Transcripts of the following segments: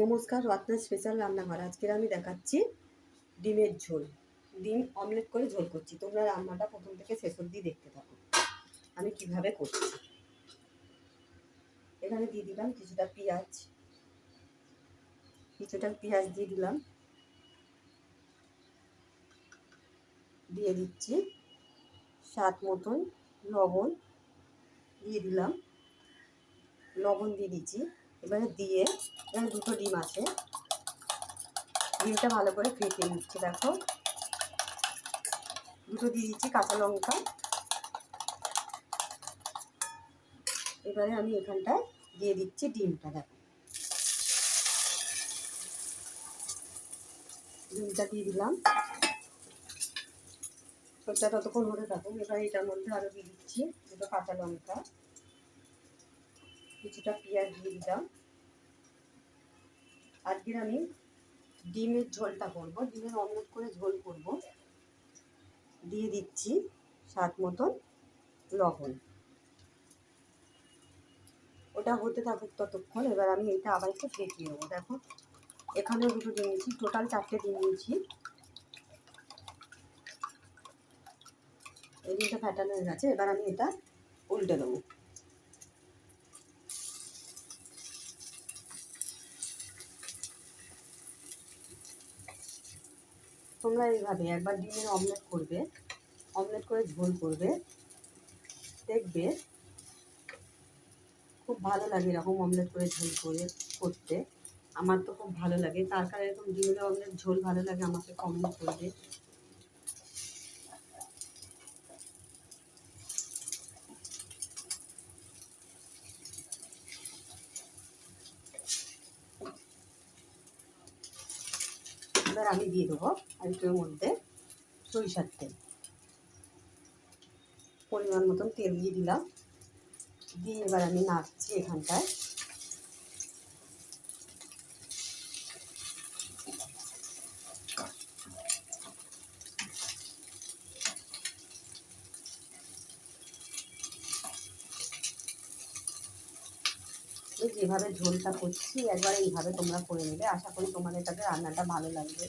নমস্কার, রত্না স্পেশাল রান্নাঘর। আজকে আমি দেখাচ্ছি ডিমের ঝোল। ডিম অমলেট করে ঝোল করছি। তোমরা রান্নাটা প্রথম থেকে শেষ অবধি দেখতে থাকো আমি কিভাবে করছি। এখানে দিয়ে দিলাম কিছুটা পেঁয়াজ দিয়ে দিলাম। দিয়ে দিচ্ছি স্বাদ মতন লবণ দিয়ে দিলাম। লবণ দিয়ে দিচ্ছি। এবারে এখানে দুটো ডিম আছে, ডিমটা ভালো করে ফেটে নিচ্ছি। দেখো, দুটো দিয়ে দিচ্ছি কাঁচা লঙ্কা। এবারে আমি এখানটায় দিয়ে দিচ্ছি ডিমটা। দেখো, ডিমটা দিয়ে দিলাম। সবটা ততক্ষণ হতে থাকুন। এবার এটার মধ্যে আরও দিয়ে দিচ্ছি দুটো কাঁচা লঙ্কা, কিছুটা পেঁয়াজ দিয়ে দিলাম। আজকের আমি ডিমের ঝোলটা করবো, ডিমের অমলেট করে ঝোল করব। দিয়ে দিচ্ছি স্বাদ মতন লবণ। ওটা হতে থাকুক ততক্ষণ। এবার আমি এটা আবার একটু ফেটিয়ে নেবো। দেখো, এখানেও দুটো দিয়ে নিয়েছি, টোটাল 4টে দিয়ে নিয়েছি। এই ডিমটা ফেটানো হয়ে গেছে। এবার আমি এটা উল্টে দেবো। তোমরা এইভাবে একবার ডিমের অমলেট করবে, অমলেট করে ঝোল করবে, দেখবে খুব ভালো লাগে এরকম অমলেট করে ঝোল করে করতে। আমার তো খুব ভালো লাগে। কার কার এরকম ডিমের অমলেট ঝোল ভালো লাগে আমাকে কমেন্ট করবে। এবার আমি দিয়ে দেবো আরেকটুর মধ্যে সরিষার তেল। পরিমাণ মতন তেল দিয়ে দিলাম। দিয়ে এবার আমি নাড়ছি এখানটায়। যেভাবে ঝোলটা করছি একবার এইভাবে তোমরা করে নেবে। আশা করি তোমাদের কাছে রান্নাটা ভালো লাগবে।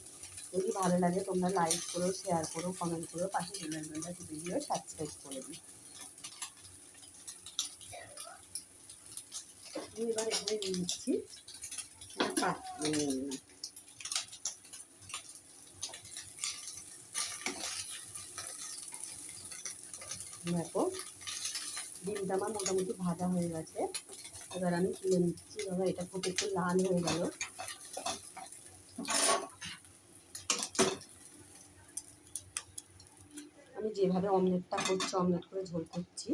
যদি ভালো লাগে তোমরা লাইক করো, শেয়ার করো, কমেন্ট করো, পাশে বেল আইকনটা টিপে দিও, সাবস্ক্রাইব করে দিও। এবার এখানে নিয়ে নিচ্ছি দেখো, ডিমটা আমার মোটামুটি ভাজা হয়ে গেছে। এবার আমি তুলে নিচ্ছি। এবার এটা খুব একটু লাল হয়ে গেল। আমি যেভাবে অমলেটটা করছি, অমলেট করে ঝোল করছি,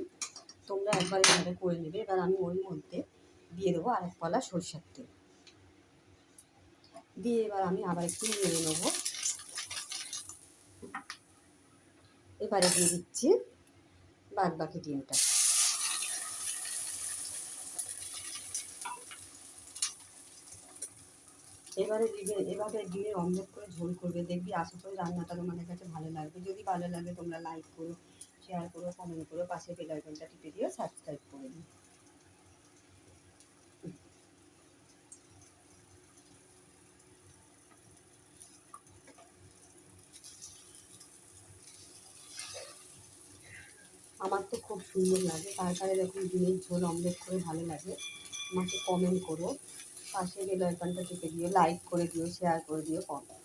তোমরা একবার এভাবে করে নেবে। এবার আমি ওর মধ্যে দিয়ে দেবো আরেক পলা সরষের তেল দিয়ে এবার আমি আবার একটু নেড়ে নেবো। এবারে দিয়ে দিচ্ছি বাকি ডিমটা। এবারে ডিমের অমলেট করে ঝোল করবে, দেখবি আশা করি রান্নাটা তোমাদের কাছে ভালো লাগবে। যদি ভালো লাগে তোমরা লাইক করো, শেয়ার করো, কমেন্ট করো, পাশে বেল আইকনটা টিপে দিও, সাবস্ক্রাইব করে দিও। আমার তো খুব সুন্দর লাগে। কার কার এরকম ডিমের ঝোল অমলেট করে ভালো লাগে আমাকে কমেন্ট করো, পাশে বেল আইকনটা টিপে দিও, লাইক করে দিও, শেয়ার করে দিও, কমেন্ট।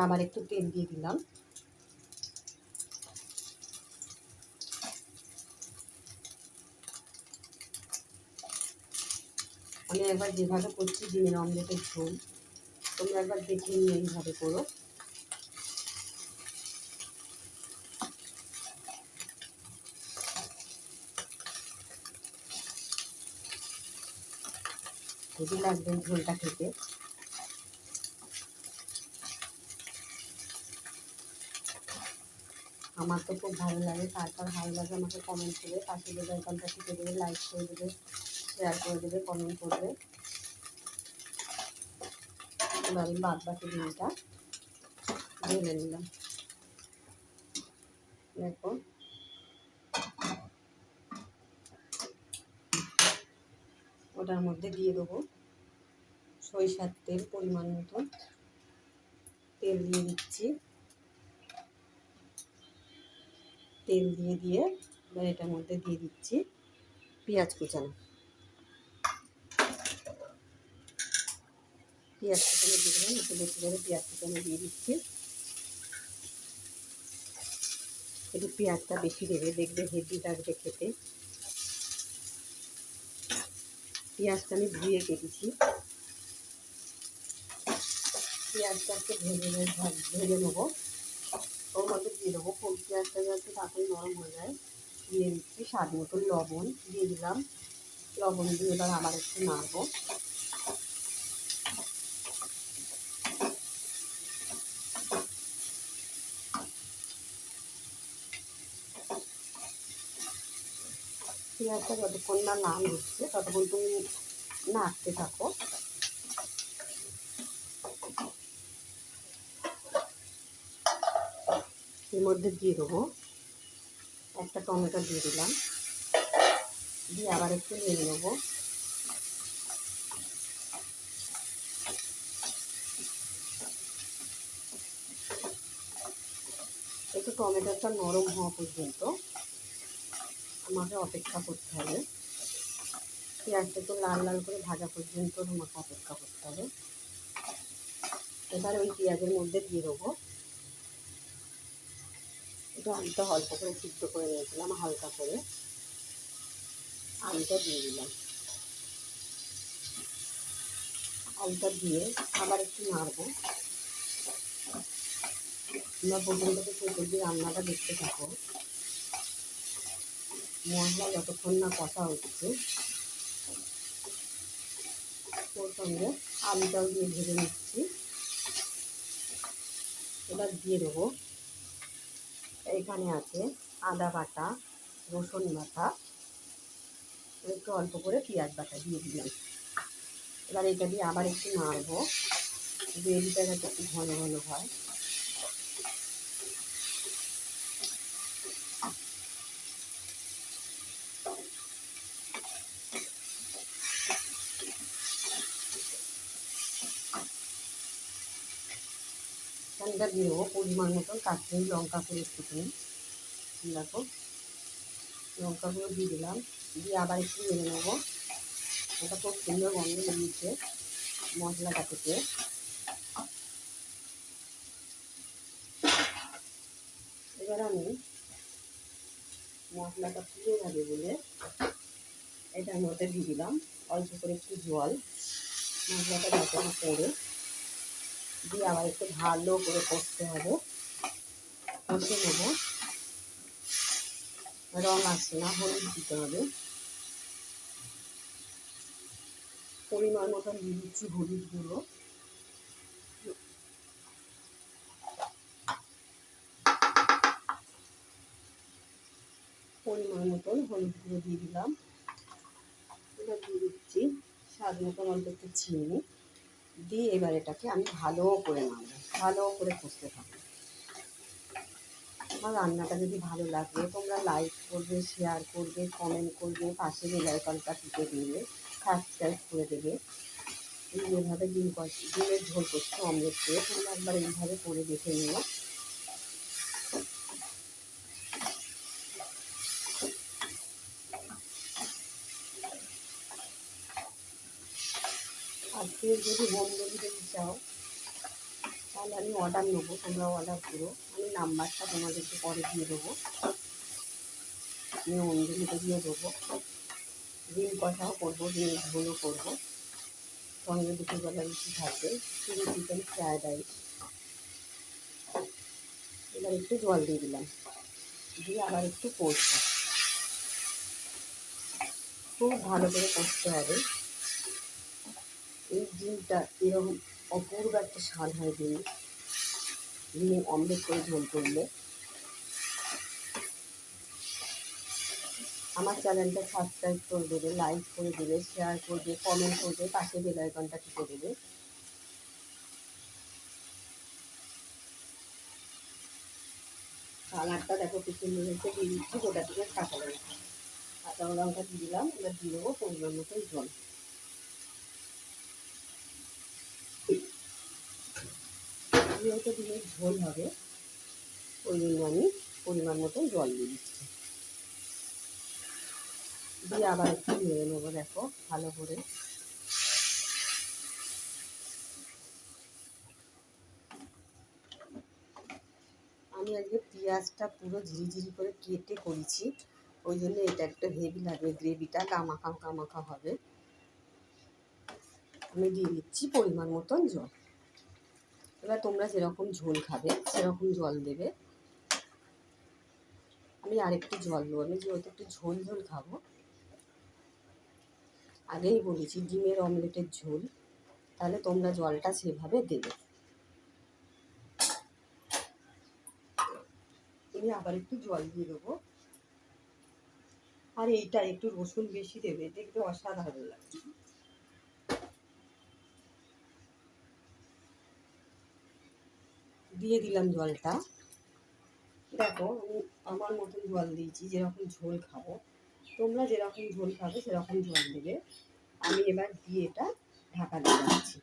আবার একটু তেল দিয়ে দিলাম। আমি একবার যেভাবে করছি ডিমের অমলেটের ঝোল, তোমরা একবার দেখে নিয়ে এইভাবে করো। হেভি লাগবে ঝোলটা খেতে। আমার তো খুব ভালো লাগে। কার কার ভালো লাগে আমাকে কমেন্ট করে, পাশে বেল আইকনটা টিপে দেবে, লাইক করে দেবে, শেয়ার করে দেবে, কমেন্ট করবে। এবার আমি বাদ বাকি ডিমটা ঢেলে নিলাম। দেখো ওটার মধ্যে দিয়ে দেবো সরিষার তেল, পরিমাণ মতো তেল দিয়ে দিচ্ছি। তেল দিয়ে এবার এটার মধ্যে দিয়ে দিচ্ছি পেঁয়াজ কুচানো। পেঁয়াজ কুচানো দিয়ে দিলাম, একটু বেশি করে পেঁয়াজ কুচানো দিয়ে দিচ্ছি। একটু পেঁয়াজটা বেশি দেবে, দেখবে হেভি লাগবে খেতে। পেঁয়াজটা আমি ধুয়ে কেটেছি। পেঁয়াজটা একটু ভেজে নেবো। ওর মধ্যে দিয়ে দেবো পেঁয়াজটা যাতে তাড়াতাড়ি নরম হয়ে যায়। দিয়ে দিচ্ছি স্বাদ মতো লবণ দিয়ে দিলাম। লবণ দিয়ে এবার আবার একটু নাড়বো। পেঁয়াজটা যতক্ষণ না লাল হচ্ছে ততক্ষণ তুমি নাড়তে থাকো। এর মধ্যে দিয়ে দেবো একটা টমেটো দিয়ে দিলাম, দিয়ে আবার একটু নেড়ে নেবো। একটু টমেটোটা নরম হওয়া পর্যন্ত আমাকে অপেক্ষা করতে হবে। পেঁয়াজটা একটু লাল লাল করে ভাজা পর্যন্ত আমাকে অপেক্ষা করতে হবে। এবার ওই পেঁয়াজের মধ্যে দিয়ে দেবো একটু আলুটা অল্প করে সিদ্ধ করে নিয়েছিলাম হালকা করে, আলুটা দিয়ে দিলাম। আলুটা দিয়ে আবার একটু নাড়বো। তোমরা পর্যন্ত কেটে দিয়ে রান্নাটা দেখতে থাকো। মশলা যতক্ষণ না কষা হচ্ছে ওর সঙ্গে আলুটাও দিয়ে ভেজে নিচ্ছি। এবার দিয়ে দেবো এখানে আছে আদা বাটা, রসুন বাটা, একটু অল্প করে পেঁয়াজ বাটা দিয়ে দিলাম। এবার এটা দিয়ে আবার একটু নাড়বো, গ্রেভিটা যাতে একটু ঘন ঘন হয়। এখানটা দিয়ে দেবো পরিমাণ মতন কাশ্মীরি লঙ্কা করে একটুখানি। দেখো লঙ্কাগুলো দিয়ে দিলাম, দিয়ে আবার একটু নেড়ে নেবো। এটা খুব সুন্দর গন্ধ বেরিয়েছে মশলাটা থেকে। এবার আমি মশলাটা পুড়ে যাবে বলে এটার মধ্যে দিয়ে দিলাম অল্প করে একটু জল, মশলাটা যাতে না পড়ে। দিয়ে আবার একটু ভালো করে কষতে হবে, কষে নেবো। রং আসছে না, হলুদ দিতে হবে। পরিমাণ মতন দিয়ে দিচ্ছি হলুদ গুঁড়ো। পরিমাণ মতন হলুদ গুঁড়ো দিয়ে দিলাম। এবার দিয়ে দিচ্ছি স্বাদ মতন অল্প একটু চিনি দিয়ে এবার এটাকে আমি ভালো করে নাড়বো, ভালো করে কষতে থাকবো। আমার রান্নাটা যদি ভালো লাগে তোমরা লাইক করবে, শেয়ার করবে, কমেন্ট করবে, পাশে বেল আইকনটা টিপে দেবে, সাবস্ক্রাইব করে দেবে। এইভাবে ডিমের ঝোল করছি অমলেট দিয়ে, তোমরা একবার এইভাবে করে দেখে নিও। আজকে যদি হোম ডেলিভারি চাও তাহলে আমি অর্ডার নেবো, তোমরা অর্ডার করো। আমি নাম্বারটা তোমাদেরকে পরে দিয়ে দেবো। আমি হোম ডেলিভারিও দেবো। ডিম কষাও করবো, ডিমের ঝোলও করবো, সঙ্গে দুপুরবেলা রুটি থাকবে, চিলি চিকেন ফ্রায়েড রাইস। এবার একটু জল দিয়ে দিলাম, দিয়ে আবার একটু কষবো। খুব ভালো করে কষতে হবে। এই ডিমটা এরকম অপূর্ব একটা স্বাদ হয় ডিম অমলেট করে ঝোল করলে। আমার চ্যানেলটা সাবস্ক্রাইব করে দেবে, লাইক করে দেবে, শেয়ার করবে, কমেন্ট করবে, পাশে বেল আইকনটা টিপে দেবে। কালারটা দেখো কি সুন্দর হয়েছে। দিয়ে দিচ্ছি গোটা থেকে কাঁচা লঙ্কা দিয়ে দিলাম। এবার দিয়ে দেবো পরিমাণ মতন জল। যেহেতু ডিমের ঝোল হবে ওই জন্য আমি পরিমাণ মতন জল দিয়ে দিচ্ছি। দিয়ে আবার একটু নেড়ে নেবো দেখো ভালো করে। আমি আজকে পেঁয়াজটা পুরো ঝিরিঝিরি করে কেটে করেছি, ওই জন্য এটা একটা হেভি লাগবে, গ্রেভিটা কামাখা কামাখা হবে। আমি দিয়ে দিচ্ছি পরিমাণ মতন জল। এবার তোমরা যেরকম ঝোল খাবে সেরকম জল দেবে। আমি আরেকটু জল দেবো, আমি যেহেতু একটু ঝোল ঝোল খাবো। আগেই বলেছি ডিমের অমলেটের ঝোল, তাহলে তোমরা জলটা সেভাবে দেবে। আমি আবার একটু জল দিয়ে দেবো। আর এইটা একটু রসুন বেশি দেবে, দেখবে অসাধারণ লাগবে। দিয়ে দিলাম জলটা। দেখো আমি আমার মতন জল দিয়েছি, যেরকম ঝোল খাবো তোমরা যেরকম ঝোল খাবে সেরকম জল দেবে। আমি এবার দিয়ে এটা ঢাকা দিয়ে রাখছি।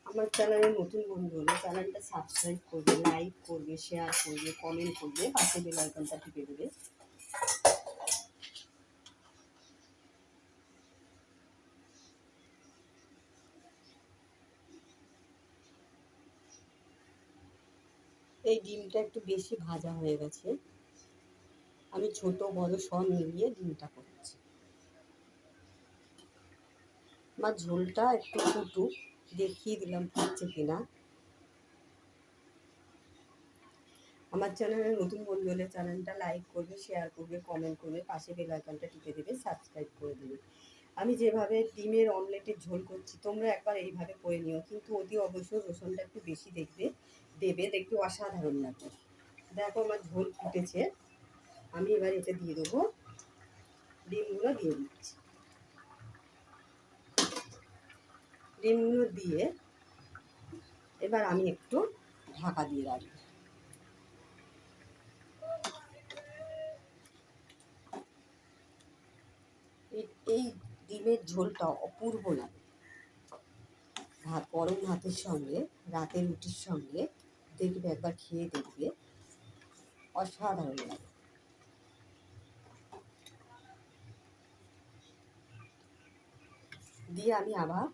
আমার চ্যানেলে নতুন বন্ধু হলে চ্যানেলটা সাবস্ক্রাইব করবে, লাইক করবে, শেয়ার করবে, কমেন্ট করবে, পাশে বেল আইকনটা টিপে দেবে। এই ডিমটা একটু বেশি ভাজা হয়ে গেছে, আমি ছোট বড় সব মিলিয়ে ডিমটা করছি। আমার ঝোলটা একটু ফুটুক, দেখিয়ে দিলাম ফুটছে কিনা। আমার চ্যানেলে নতুন বন্ধু হলে চ্যানেলটা লাইক করবে, শেয়ার করবে, কমেন্ট করবে, পাশে বেল আইকনটা টিপে দেবে, সাবস্ক্রাইব করে দেবে। আমি যেভাবে ডিমের অমলেটের ঝোল করছি তোমরা একবার এইভাবে করে নিও, কিন্তু অতি অবশ্যই রসুনটা একটু বেশি দেখবে অসাধারণ লাগবে। দেখো আমার ঝোল ফুটেছে, আমি এবার এটা দিয়ে দেবো, ডিমগুলো দিয়ে দিচ্ছি। ডিমগুলো দিয়ে এবার আমি একটু ঢাকা দিয়ে রাখবো। এই ডিমের ঝোলটা অপূর্ব লাগে। ভাত গরম ভাতের সঙ্গে, রাতের রুটির সঙ্গে দেখবে, একবার খেয়ে দেখবে অসাধারণ লাগে। দিয়ে আমি আবার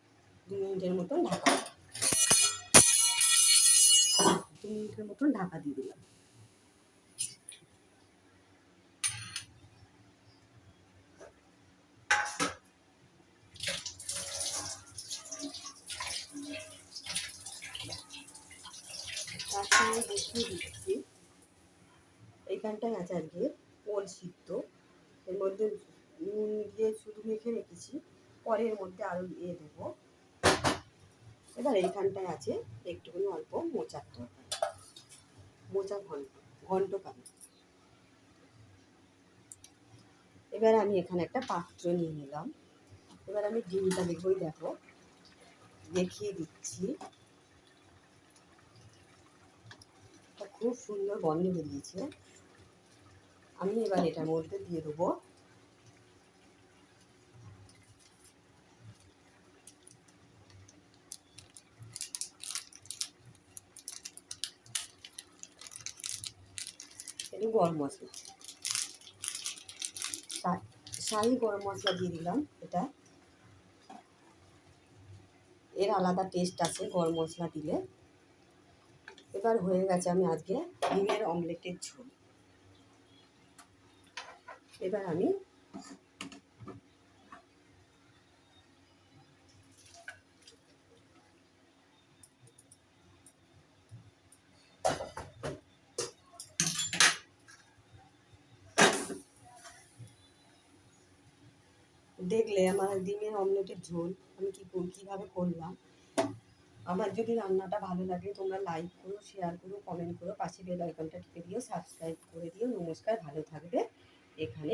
2 মিনিটের মতন ঢাকা 2 মিনিটের মতন ঢাকা দিয়ে দিলাম। তার সঙ্গে দেখিয়ে দিচ্ছি এইখানটায় আছে আজকে ওল সিদ্ধ, এর মধ্যে নুন দিয়ে শুধু মেখে রেখেছি, পরের মধ্যে আরও দিয়ে দেবো। এবার এইখানটায় আছে একটুখানি অল্প মোচার তরকারি, মোচা ঘন্ট পানি। এবার আমি এখানে একটা পাত্র নিয়ে নিলাম। এবার আমি ডিমটা দেখবই, দেখো দেখিয়ে দিচ্ছি, খুব সুন্দর গন্ধ বেরিয়েছে। আমি এবার এটার মধ্যে দিয়ে দেবো একটু গরম মশলা, শাহি গরম মশলা দিয়ে দিলাম। এটা এর আলাদা টেস্ট আছে গরম মশলা দিলে। এবার হয়ে গেছে আমি আজকে ডিমের অমলেটের ঝোল। এবার আমি দেখলে আমার ডিমের অমলেটের ঝোল আমি কীভাবে করলাম। আমার যদি রান্নাটা ভালো লাগে তোমরা লাইক করো, শেয়ার করো, কমেন্ট করো, পাশে বেল আইকনটা টিপে দিও, সাবস্ক্রাইব করে দিও। নমস্কার, ভালো থাকবে। এখানে